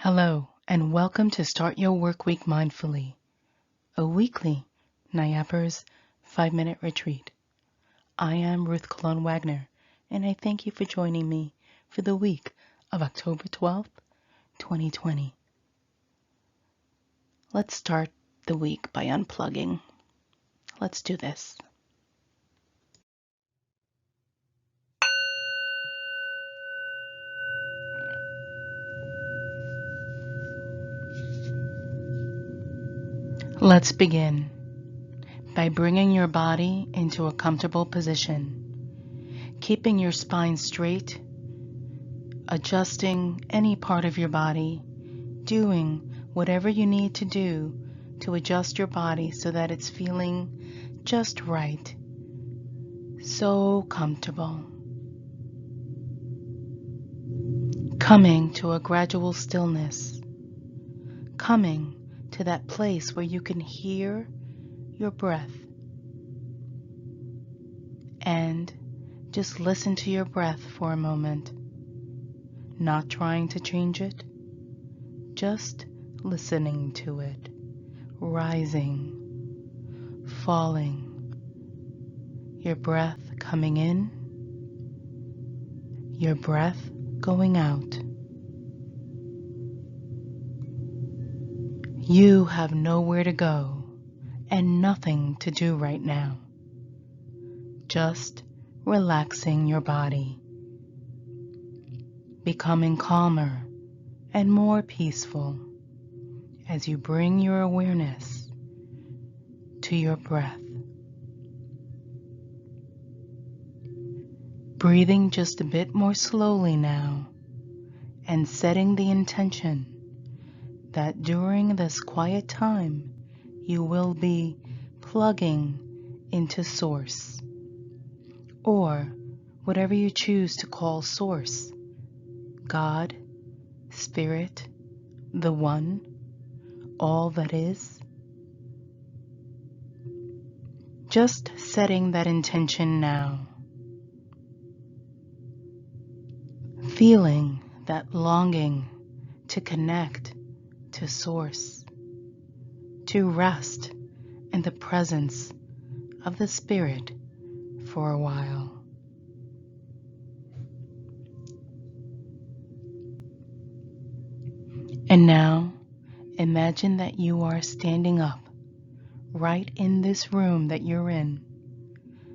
Hello, and welcome to Start Your Work Week Mindfully, a weekly NIAPERS 5-minute retreat. I am Ruth Colon Wagner, and I thank you for joining me for the week of October 12th, 2020. Let's start the week by unplugging. Let's do this. Let's begin by bringing your body into a comfortable position, keeping your spine straight, adjusting any part of your body, doing whatever you need to do to adjust your body so that it's feeling just right, so comfortable. Coming to a gradual stillness, coming to that place where you can hear your breath and just listen to your breath for a moment, not trying to change it, just listening to it, rising, falling, your breath coming in, your breath going out. You have nowhere to go and nothing to do right now. Just relaxing your body, becoming calmer and more peaceful as you bring your awareness to your breath. Breathing just a bit more slowly now and setting the intention that during this quiet time you will be plugging into Source, or whatever you choose to call Source, God, Spirit, the One, all that is. Just setting that intention now. Feeling that longing to connect to Source, to rest in the presence of the Spirit for a while. And now, imagine that you are standing up right in this room that you're in.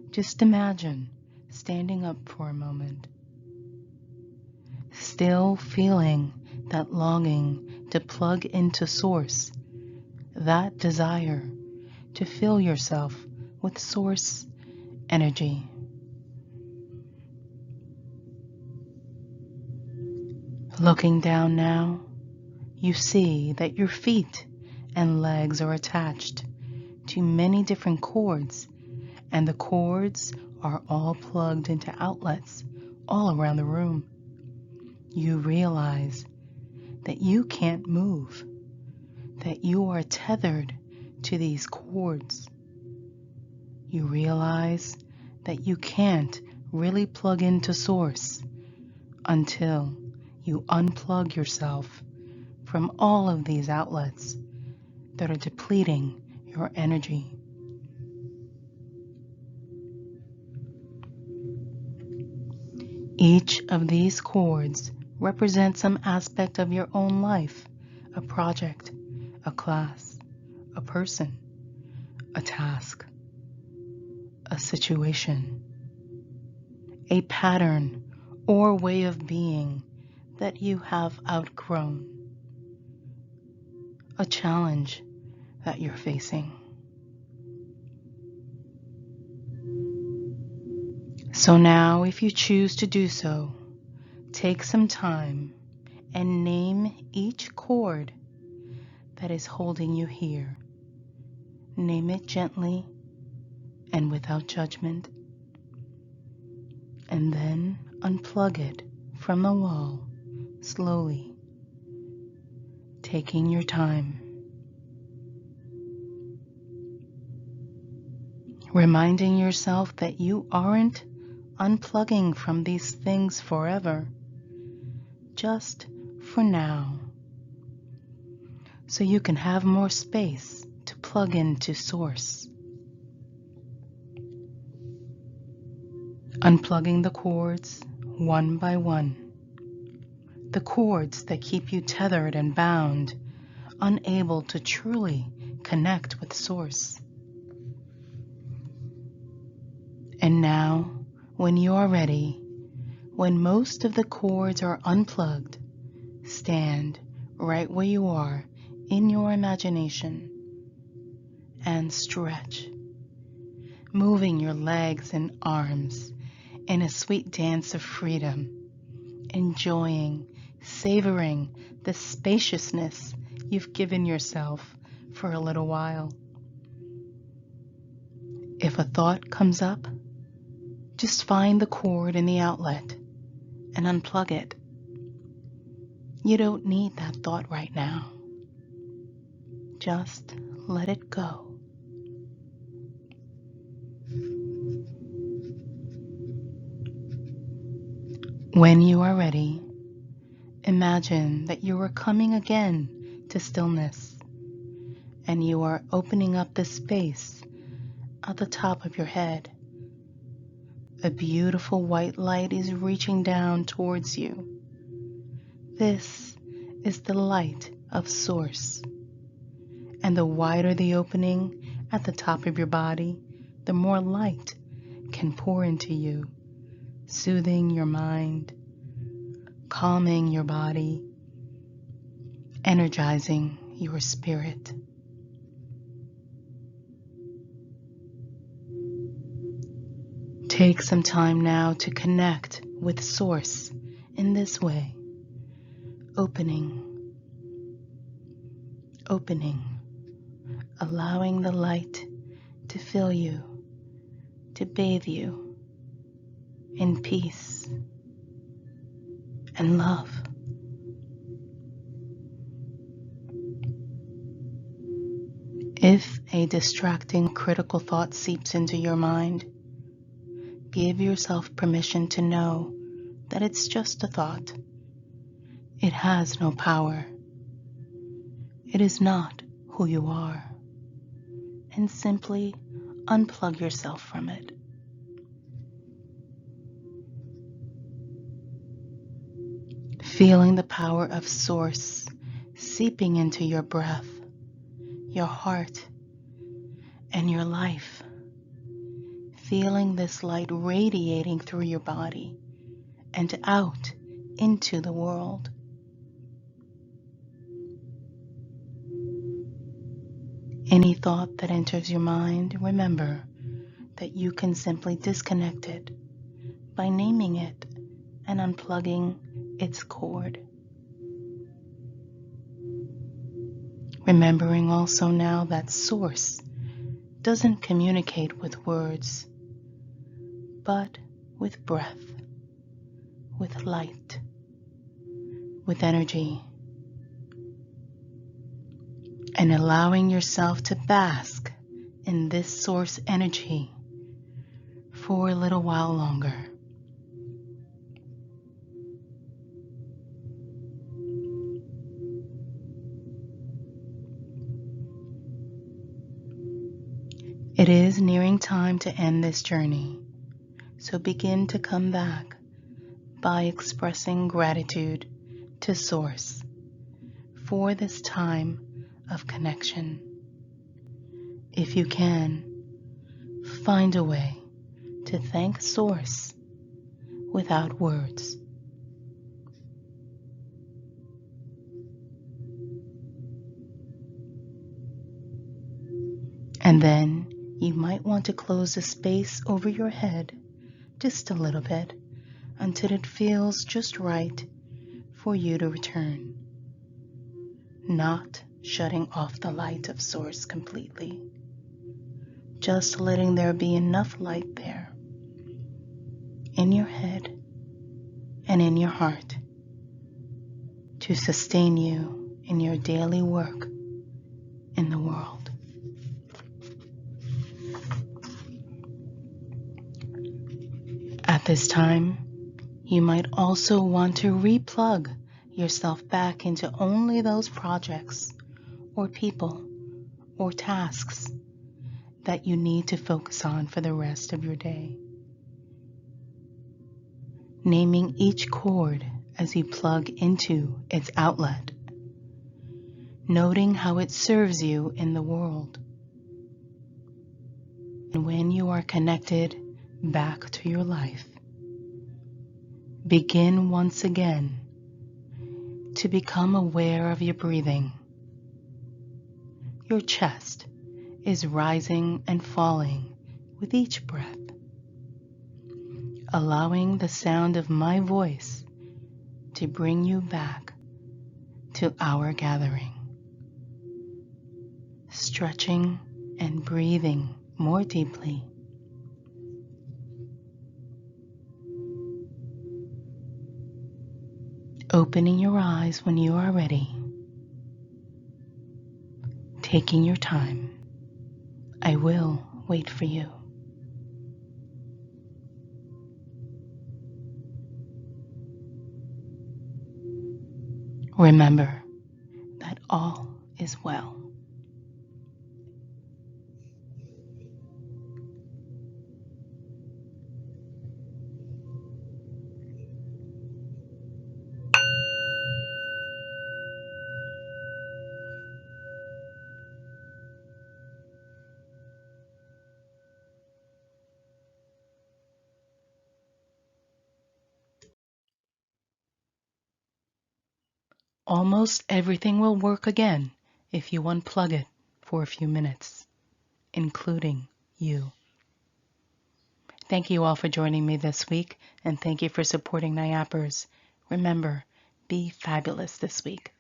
Just imagine standing up for a moment, still feeling that longing to plug into Source, that desire to fill yourself with Source energy. Looking down now, you see that your feet and legs are attached to many different cords, and the cords are all plugged into outlets all around the room. You realize that you can't move, that you are tethered to these cords. You realize that you can't really plug into Source until you unplug yourself from all of these outlets that are depleting your energy. Each of these cords represents some aspect of your own life, a project, a class, a person, a task, a situation, a pattern or way of being that you have outgrown, a challenge that you're facing. So now, if you choose to do so, take some time and name each cord that is holding you here. Name it gently and without judgment, and then unplug it from the wall slowly, taking your time. Reminding yourself that you aren't unplugging from these things forever, just for now, so you can have more space to plug into Source. Unplugging the cords one by one. The cords that keep you tethered and bound, unable to truly connect with Source. And now, when you are ready, when most of the cords are unplugged, stand right where you are in your imagination and stretch, moving your legs and arms in a sweet dance of freedom, enjoying, savoring the spaciousness you've given yourself for a little while. If a thought comes up, just find the cord in the outlet and unplug it. You don't need that thought right now. Just let it go. When you are ready, imagine that you are coming again to stillness, and you are opening up the space at the top of your head. A beautiful white light is reaching down towards you. This is the light of Source. And the wider the opening at the top of your body, the more light can pour into you, soothing your mind, calming your body, energizing your spirit. Take some time now to connect with Source in this way. Opening, allowing the light to fill you, to bathe you in peace and love. If a distracting, critical thought seeps into your mind, give yourself permission to know that it's just a thought. It has no power. It is not who you are. And simply unplug yourself from it. Feeling the power of Source seeping into your breath, your heart, and your life. Feeling this light radiating through your body and out into the world. Any thought that enters your mind, remember that you can simply disconnect it by naming it and unplugging its cord. Remembering also now that Source doesn't communicate with words, but with breath, with light, with energy, and allowing yourself to bask in this Source energy for a little while longer. It is nearing time to end this journey, so begin to come back by expressing gratitude to Source for this time of connection. If you can, find a way to thank Source without words. And then you might want to close the space over your head just a little bit until it feels just right for you to return, not shutting off the light of Source completely, just letting there be enough light there in your head and in your heart to sustain you in your daily work in the world. At this time, you might also want to replug yourself back into only those projects or people or tasks that you need to focus on for the rest of your day. Naming each cord as you plug into its outlet, noting how it serves you in the world. And when you are connected back to your life, begin once again to become aware of your breathing. Your chest is rising and falling with each breath, allowing the sound of my voice to bring you back to our gathering. Stretching and breathing more deeply. Opening your eyes when you are ready. Taking your time. I will wait for you. Remember that all is well. Almost everything will work again if you unplug it for a few minutes, including you. Thank you all for joining me this week, and thank you for supporting Nyappers. Remember, be fabulous this week.